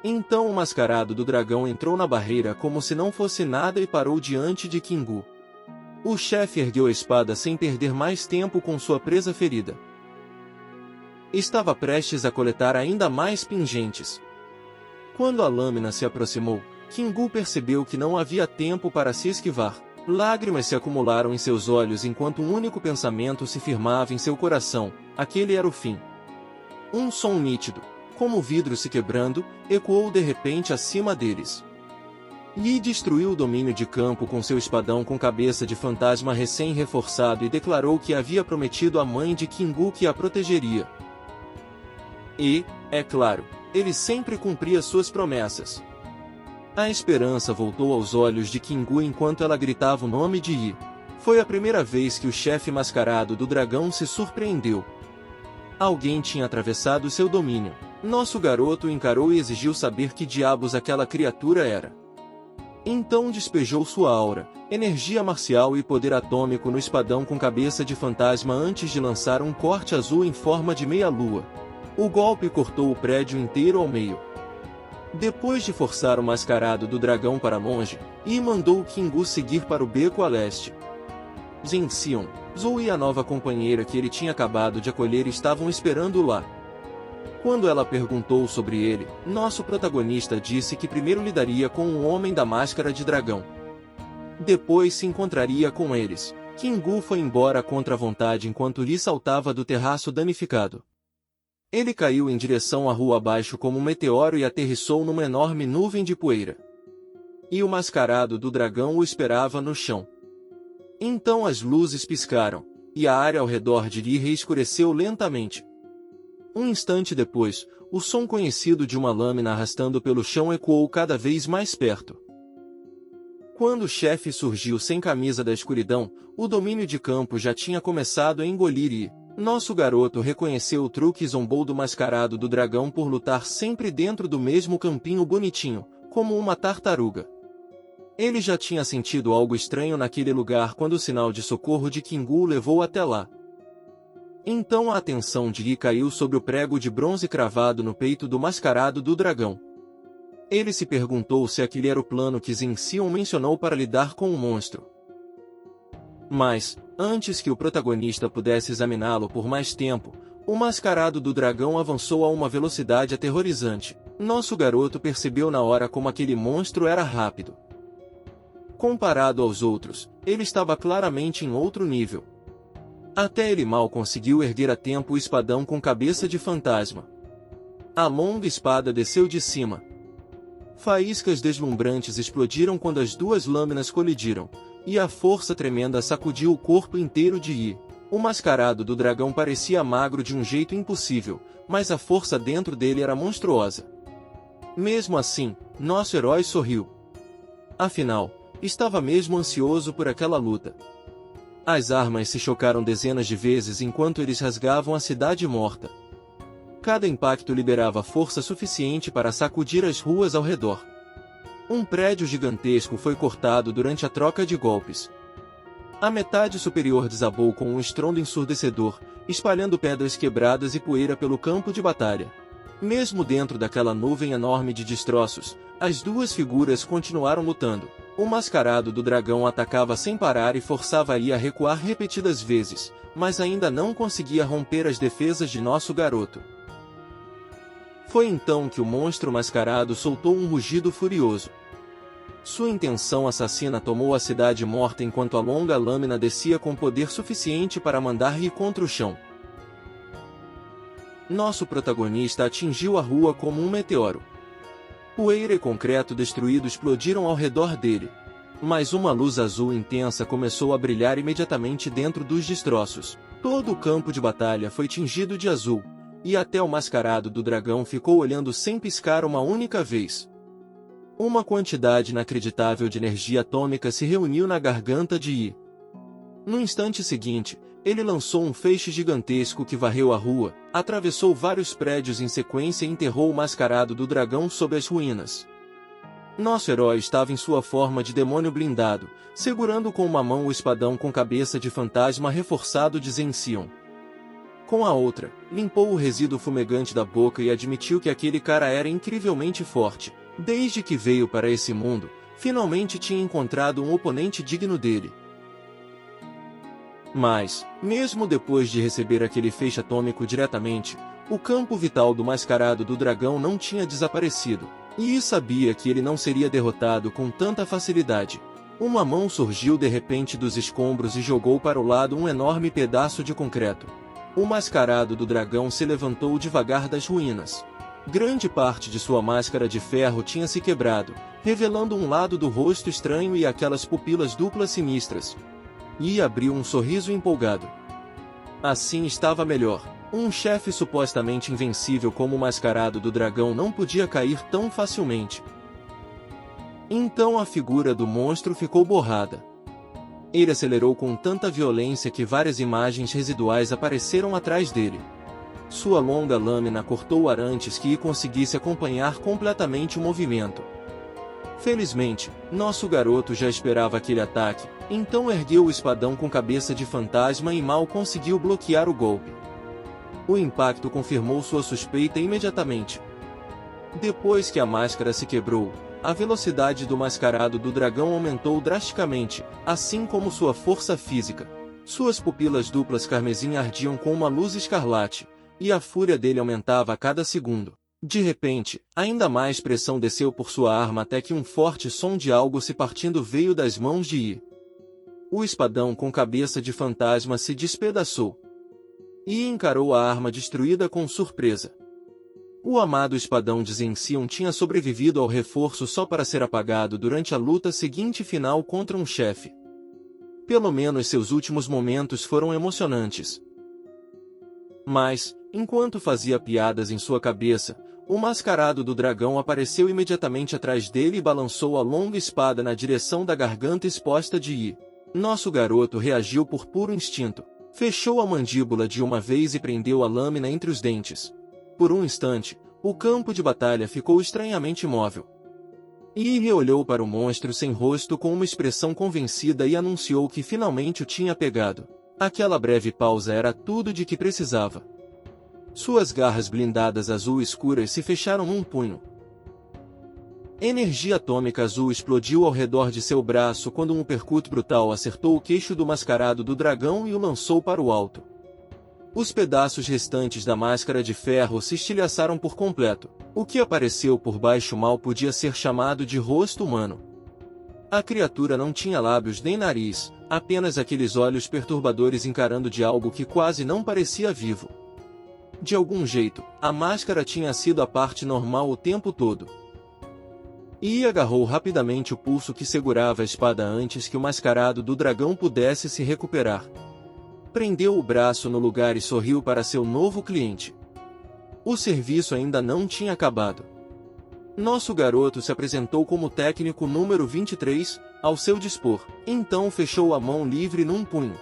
Então o mascarado do dragão entrou na barreira como se não fosse nada e parou diante de Kingu. O chefe ergueu a espada sem perder mais tempo com sua presa ferida. Estava prestes a coletar ainda mais pingentes. Quando a lâmina se aproximou, Kingu percebeu que não havia tempo para se esquivar. Lágrimas se acumularam em seus olhos enquanto um único pensamento se firmava em seu coração: aquele era o fim. Um som nítido, como o vidro se quebrando, ecoou de repente acima deles. Yi destruiu o domínio de campo com seu espadão com cabeça de fantasma recém-reforçado e declarou que havia prometido à mãe de Kingu que a protegeria. E, é claro, ele sempre cumpria suas promessas. A esperança voltou aos olhos de Kingu enquanto ela gritava o nome de Yi. Foi a primeira vez que o chefe mascarado do dragão se surpreendeu. Alguém tinha atravessado seu domínio. Nosso garoto o encarou e exigiu saber que diabos aquela criatura era. Então despejou sua aura, energia marcial e poder atômico no espadão com cabeça de fantasma antes de lançar um corte azul em forma de meia-lua. O golpe cortou o prédio inteiro ao meio. Depois de forçar o mascarado do dragão para longe, Yi mandou Kingu seguir para o beco a leste. Jin Xion, Zhou e a nova companheira que ele tinha acabado de acolher estavam esperando lá. Quando ela perguntou sobre ele, nosso protagonista disse que primeiro lidaria com o homem da máscara de dragão. Depois se encontraria com eles. Kingu foi embora contra a vontade enquanto Yi saltava do terraço danificado. Ele caiu em direção à rua abaixo como um meteoro e aterrissou numa enorme nuvem de poeira. E o mascarado do dragão o esperava no chão. Então as luzes piscaram, e a área ao redor de Yi reescureceu lentamente. Um instante depois, o som conhecido de uma lâmina arrastando pelo chão ecoou cada vez mais perto. Quando o chefe surgiu sem camisa da escuridão, o domínio de campo já tinha começado a engolir Yi. Nosso garoto reconheceu o truque e zombou do mascarado do dragão por lutar sempre dentro do mesmo campinho bonitinho, como uma tartaruga. Ele já tinha sentido algo estranho naquele lugar quando o sinal de socorro de Kingu o levou até lá. Então a atenção de Yi caiu sobre o prego de bronze cravado no peito do mascarado do dragão. Ele se perguntou se aquele era o plano que Jin Xion mencionou para lidar com o monstro. Mas, antes que o protagonista pudesse examiná-lo por mais tempo, o mascarado do dragão avançou a uma velocidade aterrorizante. Nosso garoto percebeu na hora como aquele monstro era rápido. Comparado aos outros, ele estava claramente em outro nível. Até ele mal conseguiu erguer a tempo o espadão com cabeça de fantasma. A longa espada desceu de cima. Faíscas deslumbrantes explodiram quando as duas lâminas colidiram, e a força tremenda sacudiu o corpo inteiro de Yi. O mascarado do dragão parecia magro de um jeito impossível, mas a força dentro dele era monstruosa. Mesmo assim, nosso herói sorriu. Afinal, estava mesmo ansioso por aquela luta. As armas se chocaram dezenas de vezes enquanto eles rasgavam a cidade morta. Cada impacto liberava força suficiente para sacudir as ruas ao redor. Um prédio gigantesco foi cortado durante a troca de golpes. A metade superior desabou com um estrondo ensurdecedor, espalhando pedras quebradas e poeira pelo campo de batalha. Mesmo dentro daquela nuvem enorme de destroços, as duas figuras continuaram lutando. O mascarado do dragão atacava sem parar e forçava Yi a recuar repetidas vezes, mas ainda não conseguia romper as defesas de nosso garoto. Foi então que o monstro mascarado soltou um rugido furioso. Sua intenção assassina tomou a cidade morta enquanto a longa lâmina descia com poder suficiente para mandar Yi contra o chão. Nosso protagonista atingiu a rua como um meteoro. Poeira e concreto destruído explodiram ao redor dele. Mas uma luz azul intensa começou a brilhar imediatamente dentro dos destroços. Todo o campo de batalha foi tingido de azul, e até o mascarado do dragão ficou olhando sem piscar uma única vez. Uma quantidade inacreditável de energia atômica se reuniu na garganta de Yi. No instante seguinte, ele lançou um feixe gigantesco que varreu a rua, atravessou vários prédios em sequência e enterrou o mascarado do dragão sob as ruínas. Nosso herói estava em sua forma de demônio blindado, segurando com uma mão o espadão com cabeça de fantasma reforçado de Zension. Com a outra, limpou o resíduo fumegante da boca e admitiu que aquele cara era incrivelmente forte. Desde que veio para esse mundo, finalmente tinha encontrado um oponente digno dele. Mas, mesmo depois de receber aquele feixe atômico diretamente, o campo vital do mascarado do dragão não tinha desaparecido, e sabia que ele não seria derrotado com tanta facilidade. Uma mão surgiu de repente dos escombros e jogou para o lado um enorme pedaço de concreto. O mascarado do dragão se levantou devagar das ruínas. Grande parte de sua máscara de ferro tinha se quebrado, revelando um lado do rosto estranho e aquelas pupilas duplas sinistras. E abriu um sorriso empolgado. Assim estava melhor. Um chefe supostamente invencível como o mascarado do dragão não podia cair tão facilmente. Então a figura do monstro ficou borrada. Ele acelerou com tanta violência que várias imagens residuais apareceram atrás dele. Sua longa lâmina cortou o ar antes que conseguisse acompanhar completamente o movimento. Felizmente, nosso garoto já esperava aquele ataque, então ergueu o espadão com cabeça de fantasma e mal conseguiu bloquear o golpe. O impacto confirmou sua suspeita imediatamente. Depois que a máscara se quebrou, a velocidade do mascarado do dragão aumentou drasticamente, assim como sua força física. Suas pupilas duplas carmesim ardiam com uma luz escarlate, e a fúria dele aumentava a cada segundo. De repente, ainda mais pressão desceu por sua arma até que um forte som de algo se partindo veio das mãos de Yi. O espadão com cabeça de fantasma se despedaçou. Yi encarou a arma destruída com surpresa. O amado espadão de Zension tinha sobrevivido ao reforço só para ser apagado durante a luta seguinte final contra um chefe. Pelo menos seus últimos momentos foram emocionantes. Mas, enquanto fazia piadas em sua cabeça, o mascarado do dragão apareceu imediatamente atrás dele e balançou a longa espada na direção da garganta exposta de Yi. Nosso garoto reagiu por puro instinto. Fechou a mandíbula de uma vez e prendeu a lâmina entre os dentes. Por um instante, o campo de batalha ficou estranhamente imóvel. Yi olhou para o monstro sem rosto com uma expressão convencida e anunciou que finalmente o tinha pegado. Aquela breve pausa era tudo de que precisava. Suas garras blindadas azul escuras se fecharam num punho. Energia atômica azul explodiu ao redor de seu braço quando um uppercut brutal acertou o queixo do mascarado do dragão e o lançou para o alto. Os pedaços restantes da máscara de ferro se estilhaçaram por completo. O que apareceu por baixo mal podia ser chamado de rosto humano. A criatura não tinha lábios nem nariz, apenas aqueles olhos perturbadores encarando de algo que quase não parecia vivo. De algum jeito, a máscara tinha sido a parte normal o tempo todo. E agarrou rapidamente o pulso que segurava a espada antes que o mascarado do dragão pudesse se recuperar. Prendeu o braço no lugar e sorriu para seu novo cliente. O serviço ainda não tinha acabado. Nosso garoto se apresentou como técnico número 23, ao seu dispor, então fechou a mão livre num punho.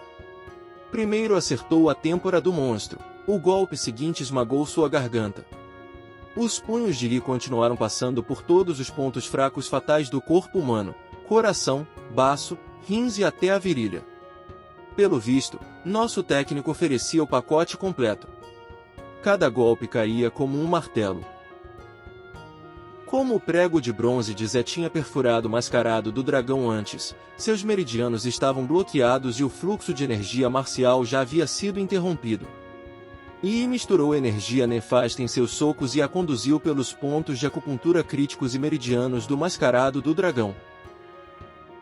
Primeiro acertou a têmpora do monstro, o golpe seguinte esmagou sua garganta. Os punhos de Li continuaram passando por todos os pontos fracos fatais do corpo humano, coração, baço, rins e até a virilha. Pelo visto, nosso técnico oferecia o pacote completo. Cada golpe caía como um martelo. Como o prego de bronze de Zé tinha perfurado o mascarado do dragão antes, seus meridianos estavam bloqueados e o fluxo de energia marcial já havia sido interrompido. E misturou energia nefasta em seus socos e a conduziu pelos pontos de acupuntura críticos e meridianos do mascarado do dragão.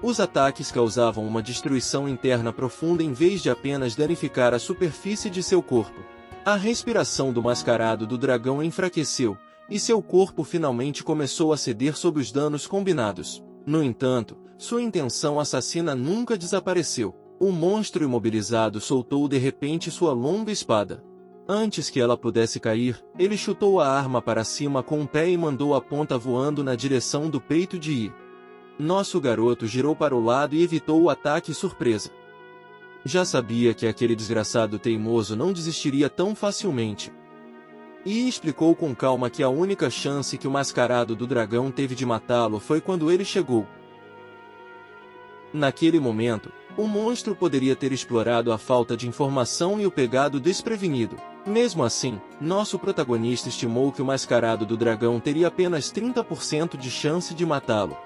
Os ataques causavam uma destruição interna profunda em vez de apenas danificar a superfície de seu corpo. A respiração do mascarado do dragão enfraqueceu, e seu corpo finalmente começou a ceder sob os danos combinados. No entanto, sua intenção assassina nunca desapareceu. O monstro imobilizado soltou de repente sua longa espada. Antes que ela pudesse cair, ele chutou a arma para cima com um pé e mandou a ponta voando na direção do peito de Yi. Nosso garoto girou para o lado e evitou o ataque surpresa. Já sabia que aquele desgraçado teimoso não desistiria tão facilmente. E explicou com calma que a única chance que o mascarado do dragão teve de matá-lo foi quando ele chegou. Naquele momento, o monstro poderia ter explorado a falta de informação e o pegado desprevenido. Mesmo assim, nosso protagonista estimou que o mascarado do dragão teria apenas 30% de chance de matá-lo.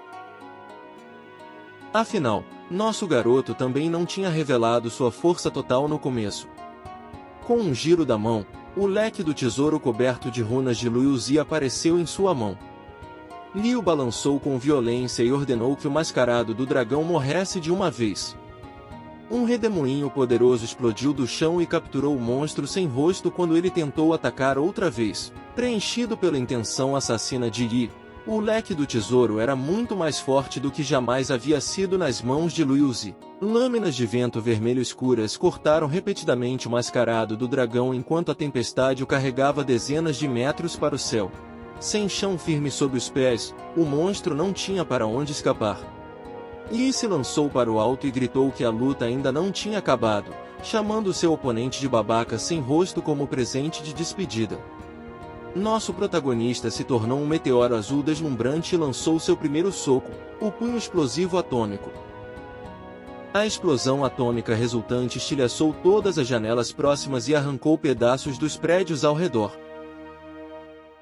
Afinal, nosso garoto também não tinha revelado sua força total no começo. Com um giro da mão, o leque do tesouro coberto de runas de Liu Zi apareceu em sua mão. Liu balançou com violência e ordenou que o mascarado do dragão morresse de uma vez. Um redemoinho poderoso explodiu do chão e capturou o monstro sem rosto quando ele tentou atacar outra vez. Preenchido pela intenção assassina de Yi, o leque do tesouro era muito mais forte do que jamais havia sido nas mãos de Liu Zi. Lâminas de vento vermelho escuras cortaram repetidamente o mascarado do dragão enquanto a tempestade o carregava dezenas de metros para o céu. Sem chão firme sob os pés, o monstro não tinha para onde escapar. Yi se lançou para o alto e gritou que a luta ainda não tinha acabado, chamando seu oponente de babaca sem rosto como presente de despedida. Nosso protagonista se tornou um meteoro azul deslumbrante e lançou seu primeiro soco, o punho explosivo atômico. A explosão atômica resultante estilhaçou todas as janelas próximas e arrancou pedaços dos prédios ao redor.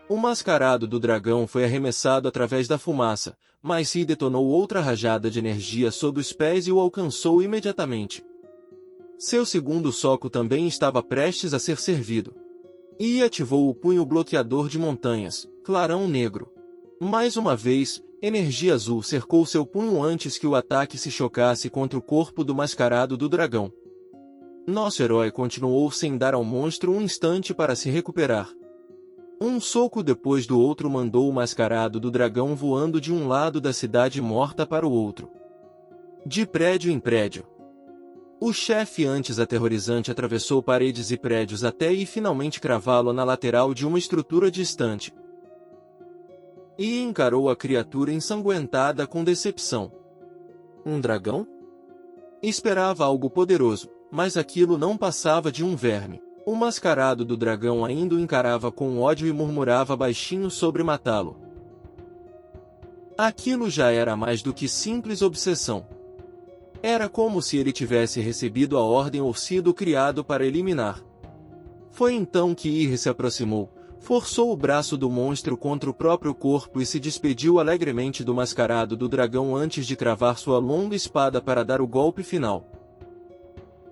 O mascarado do dragão foi arremessado através da fumaça, mas Yi detonou outra rajada de energia sob os pés e o alcançou imediatamente. Seu segundo soco também estava prestes a ser servido. Yi ativou o punho bloqueador de montanhas, clarão negro. Mais uma vez, energia azul cercou seu punho antes que o ataque se chocasse contra o corpo do mascarado do dragão. Nosso herói continuou sem dar ao monstro um instante para se recuperar. Um soco depois do outro mandou o mascarado do dragão voando de um lado da cidade morta para o outro. De prédio em prédio. O chefe antes aterrorizante atravessou paredes e prédios até e finalmente cravá-lo na lateral de uma estrutura distante. E encarou a criatura ensanguentada com decepção. Um dragão? Esperava algo poderoso, mas aquilo não passava de um verme. O mascarado do dragão ainda o encarava com ódio e murmurava baixinho sobre matá-lo. Aquilo já era mais do que simples obsessão. Era como se ele tivesse recebido a ordem ou sido criado para eliminar. Foi então que Yi se aproximou, forçou o braço do monstro contra o próprio corpo e se despediu alegremente do mascarado do dragão antes de cravar sua longa espada para dar o golpe final.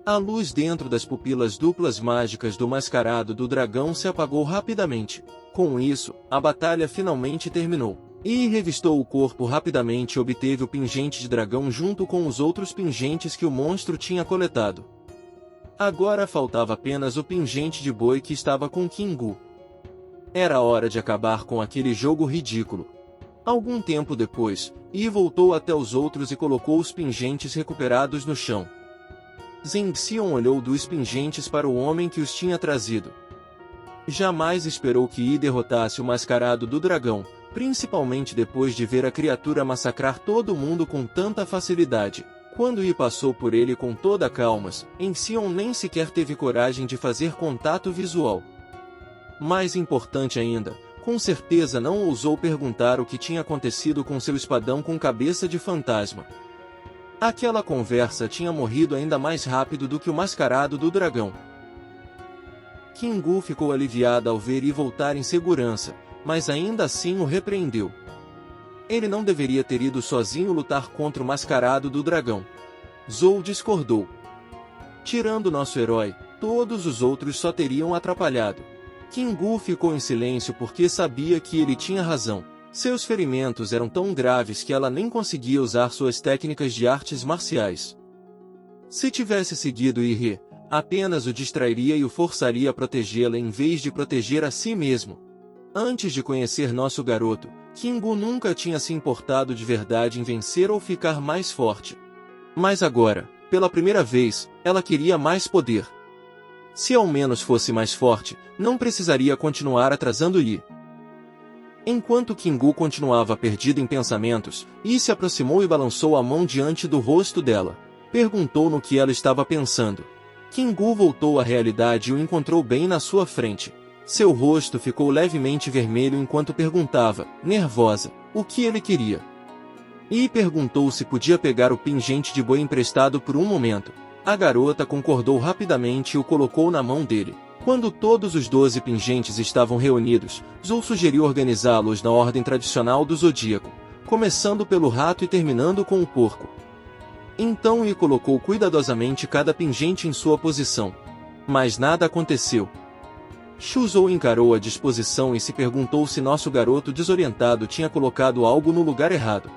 A luz dentro das pupilas duplas mágicas do mascarado do dragão se apagou rapidamente. Com isso, a batalha finalmente terminou. E revistou o corpo rapidamente e obteve o pingente de dragão junto com os outros pingentes que o monstro tinha coletado. Agora faltava apenas o pingente de boi que estava com Kingu. Era hora de acabar com aquele jogo ridículo. Algum tempo depois, Yi voltou até os outros e colocou os pingentes recuperados no chão. Zheng Xion olhou dos pingentes para o homem que os tinha trazido. Jamais esperou que Yi derrotasse o mascarado do dragão, principalmente depois de ver a criatura massacrar todo mundo com tanta facilidade. Quando Yi passou por ele com toda a calma, Zheng Xion nem sequer teve coragem de fazer contato visual. Mais importante ainda, com certeza não ousou perguntar o que tinha acontecido com seu espadão com cabeça de fantasma. Aquela conversa tinha morrido ainda mais rápido do que o mascarado do dragão. Kingu ficou aliviada ao ver Yi voltar em segurança, mas ainda assim o repreendeu. Ele não deveria ter ido sozinho lutar contra o mascarado do dragão. Zhou discordou. Tirando nosso herói, todos os outros só teriam atrapalhado. Kingu ficou em silêncio porque sabia que ele tinha razão. Seus ferimentos eram tão graves que ela nem conseguia usar suas técnicas de artes marciais. Se tivesse seguido Yi, apenas o distrairia e o forçaria a protegê-la em vez de proteger a si mesmo. Antes de conhecer nosso garoto, Kingu nunca tinha se importado de verdade em vencer ou ficar mais forte. Mas agora, pela primeira vez, ela queria mais poder. Se ao menos fosse mais forte, não precisaria continuar atrasando Yi. Enquanto Kingu continuava perdido em pensamentos, Yi se aproximou e balançou a mão diante do rosto dela. Perguntou no que ela estava pensando. Kingu voltou à realidade e o encontrou bem na sua frente. Seu rosto ficou levemente vermelho enquanto perguntava, nervosa, o que ele queria. Yi perguntou se podia pegar o pingente de boi emprestado por um momento. A garota concordou rapidamente e o colocou na mão dele. Quando todos os 12 pingentes estavam reunidos, Zhou sugeriu organizá-los na ordem tradicional do zodíaco, começando pelo rato e terminando com o porco. Então Yi colocou cuidadosamente cada pingente em sua posição. Mas nada aconteceu. Shu Zhou encarou a disposição e se perguntou se nosso garoto desorientado tinha colocado algo no lugar errado.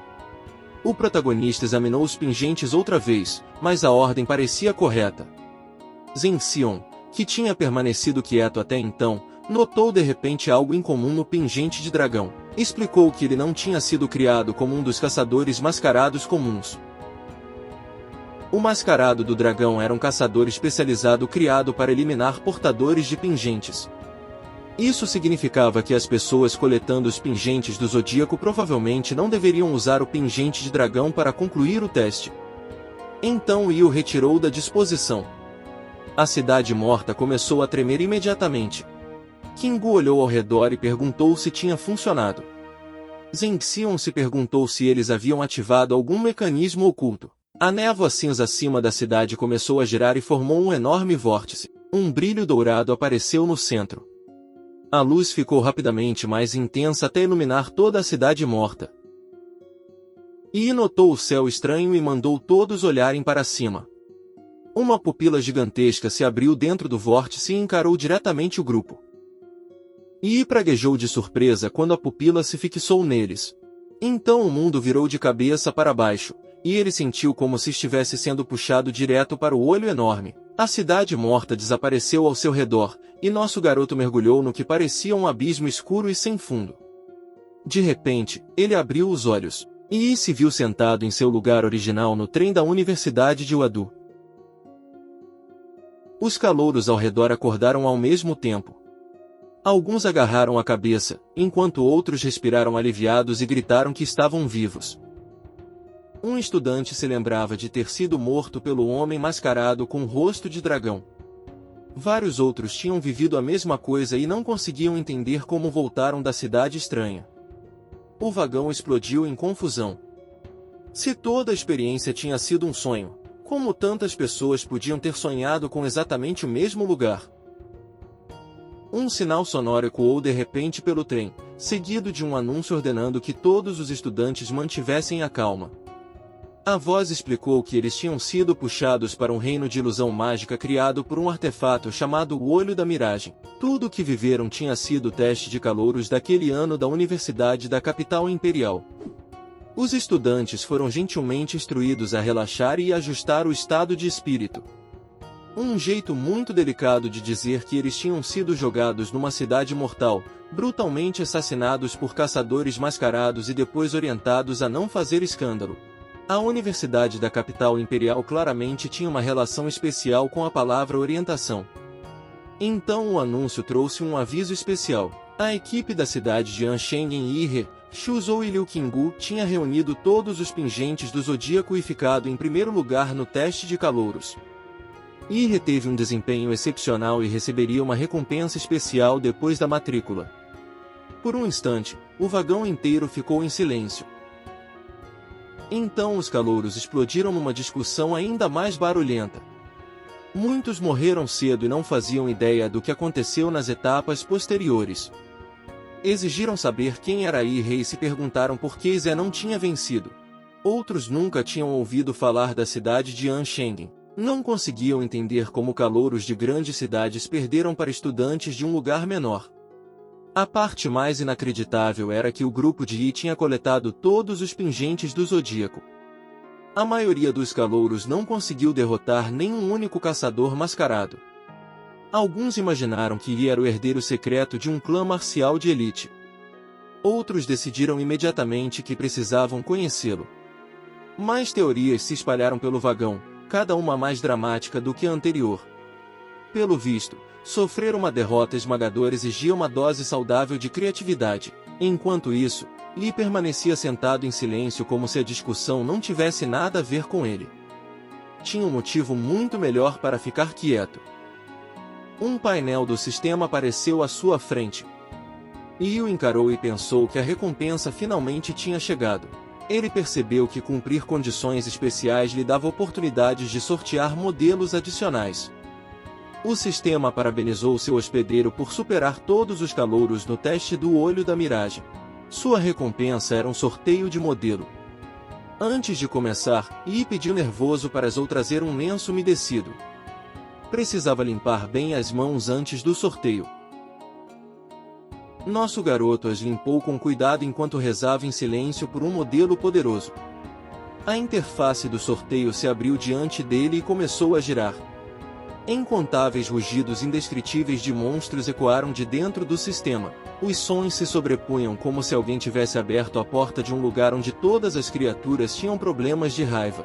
O protagonista examinou os pingentes outra vez, mas a ordem parecia correta. Zheng Xion, que tinha permanecido quieto até então, notou de repente algo incomum no pingente de dragão. Explicou que ele não tinha sido criado como um dos caçadores mascarados comuns. O mascarado do dragão era um caçador especializado criado para eliminar portadores de pingentes. Isso significava que as pessoas coletando os pingentes do zodíaco provavelmente não deveriam usar o pingente de dragão para concluir o teste. Então Yi o retirou da disposição. A cidade morta começou a tremer imediatamente. Kingu olhou ao redor e perguntou se tinha funcionado. Zheng Xion se perguntou se eles haviam ativado algum mecanismo oculto. A névoa cinza acima da cidade começou a girar e formou um enorme vórtice. Um brilho dourado apareceu no centro. A luz ficou rapidamente mais intensa até iluminar toda a cidade morta. Yi notou o céu estranho e mandou todos olharem para cima. Uma pupila gigantesca se abriu dentro do vórtice e encarou diretamente o grupo. Yi praguejou de surpresa quando a pupila se fixou neles. Então o mundo virou de cabeça para baixo, e ele sentiu como se estivesse sendo puxado direto para o olho enorme. A cidade morta desapareceu ao seu redor, e nosso garoto mergulhou no que parecia um abismo escuro e sem fundo. De repente, ele abriu os olhos, e se viu sentado em seu lugar original no trem da Universidade de Wadu. Os calouros ao redor acordaram ao mesmo tempo. Alguns agarraram a cabeça, enquanto outros respiraram aliviados e gritaram que estavam vivos. Um estudante se lembrava de ter sido morto pelo homem mascarado com o rosto de dragão. Vários outros tinham vivido a mesma coisa e não conseguiam entender como voltaram da cidade estranha. O vagão explodiu em confusão. Se toda a experiência tinha sido um sonho, como tantas pessoas podiam ter sonhado com exatamente o mesmo lugar? Um sinal sonoro ecoou de repente pelo trem, seguido de um anúncio ordenando que todos os estudantes mantivessem a calma. A voz explicou que eles tinham sido puxados para um reino de ilusão mágica criado por um artefato chamado o Olho da Miragem. Tudo o que viveram tinha sido o teste de calouros daquele ano da Universidade da Capital Imperial. Os estudantes foram gentilmente instruídos a relaxar e ajustar o estado de espírito. Um jeito muito delicado de dizer que eles tinham sido jogados numa cidade mortal, brutalmente assassinados por caçadores mascarados e depois orientados a não fazer escândalo. A Universidade da Capital Imperial claramente tinha uma relação especial com a palavra orientação. Então o anúncio trouxe um aviso especial. A equipe da cidade de Anshengen e Ihe, Shuzhou e Liu Qinggu tinha reunido todos os pingentes do Zodíaco e ficado em primeiro lugar no teste de calouros. Ihe teve um desempenho excepcional e receberia uma recompensa especial depois da matrícula. Por um instante, o vagão inteiro ficou em silêncio. Então os calouros explodiram numa discussão ainda mais barulhenta. Muitos morreram cedo e não faziam ideia do que aconteceu nas etapas posteriores. Exigiram saber quem era Ihe e se perguntaram por que Zé não tinha vencido. Outros nunca tinham ouvido falar da cidade de Anshengen. Não conseguiam entender como calouros de grandes cidades perderam para estudantes de um lugar menor. A parte mais inacreditável era que o grupo de Yi tinha coletado todos os pingentes do Zodíaco. A maioria dos calouros não conseguiu derrotar nenhum único caçador mascarado. Alguns imaginaram que Yi era o herdeiro secreto de um clã marcial de elite. Outros decidiram imediatamente que precisavam conhecê-lo. Mais teorias se espalharam pelo vagão, cada uma mais dramática do que a anterior. Pelo visto, sofrer uma derrota esmagadora exigia uma dose saudável de criatividade. Enquanto isso, Li permanecia sentado em silêncio como se a discussão não tivesse nada a ver com ele. Tinha um motivo muito melhor para ficar quieto. Um painel do sistema apareceu à sua frente. Li o encarou e pensou que a recompensa finalmente tinha chegado. Ele percebeu que cumprir condições especiais lhe dava oportunidades de sortear modelos adicionais. O sistema parabenizou seu hospedeiro por superar todos os calouros no teste do Olho da Miragem. Sua recompensa era um sorteio de modelo. Antes de começar, Yi pediu nervoso para Zhou trazer um lenço umedecido. Precisava limpar bem as mãos antes do sorteio. Nosso garoto as limpou com cuidado enquanto rezava em silêncio por um modelo poderoso. A interface do sorteio se abriu diante dele e começou a girar. Incontáveis rugidos indescritíveis de monstros ecoaram de dentro do sistema. Os sons se sobrepunham como se alguém tivesse aberto a porta de um lugar onde todas as criaturas tinham problemas de raiva.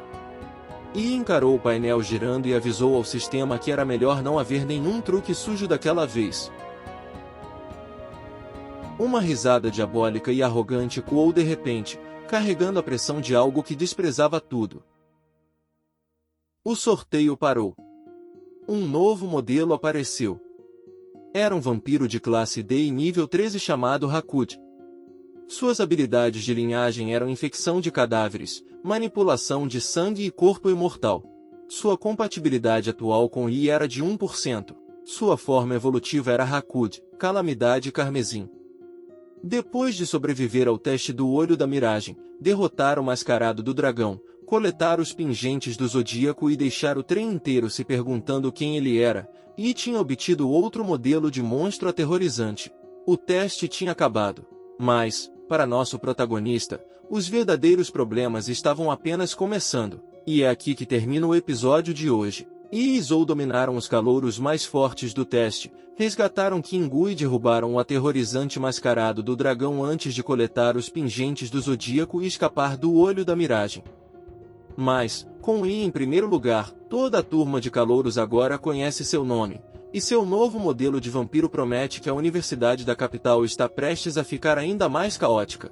E encarou o painel girando e avisou ao sistema que era melhor não haver nenhum truque sujo daquela vez. Uma risada diabólica e arrogante ecoou de repente, carregando a pressão de algo que desprezava tudo. O sorteio parou. Um novo modelo apareceu. Era um vampiro de classe D e nível 13 chamado Hakud. Suas habilidades de linhagem eram infecção de cadáveres, manipulação de sangue e corpo imortal. Sua compatibilidade atual com I era de 1%. Sua forma evolutiva era Hakud, Calamidade Carmesim. Depois de sobreviver ao teste do Olho da Miragem, derrotar o Mascarado do Dragão, coletar os pingentes do Zodíaco e deixar o trem inteiro se perguntando quem ele era, e tinha obtido outro modelo de monstro aterrorizante. O teste tinha acabado. Mas, para nosso protagonista, os verdadeiros problemas estavam apenas começando. E é aqui que termina o episódio de hoje. Yi e Zhou dominaram os calouros mais fortes do teste, resgataram Qinggu e derrubaram o aterrorizante Mascarado do Dragão antes de coletar os pingentes do Zodíaco e escapar do Olho da Miragem. Mas, com Yi em primeiro lugar, toda a turma de calouros agora conhece seu nome, e seu novo modelo de vampiro promete que a Universidade da Capital está prestes a ficar ainda mais caótica.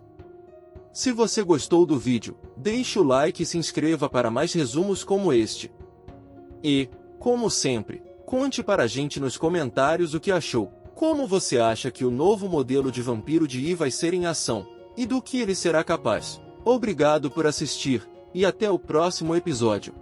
Se você gostou do vídeo, deixe o like e se inscreva para mais resumos como este. E, como sempre, conte para a gente nos comentários o que achou. Como você acha que o novo modelo de vampiro de Yi vai ser em ação, e do que ele será capaz? Obrigado por assistir, e até o próximo episódio.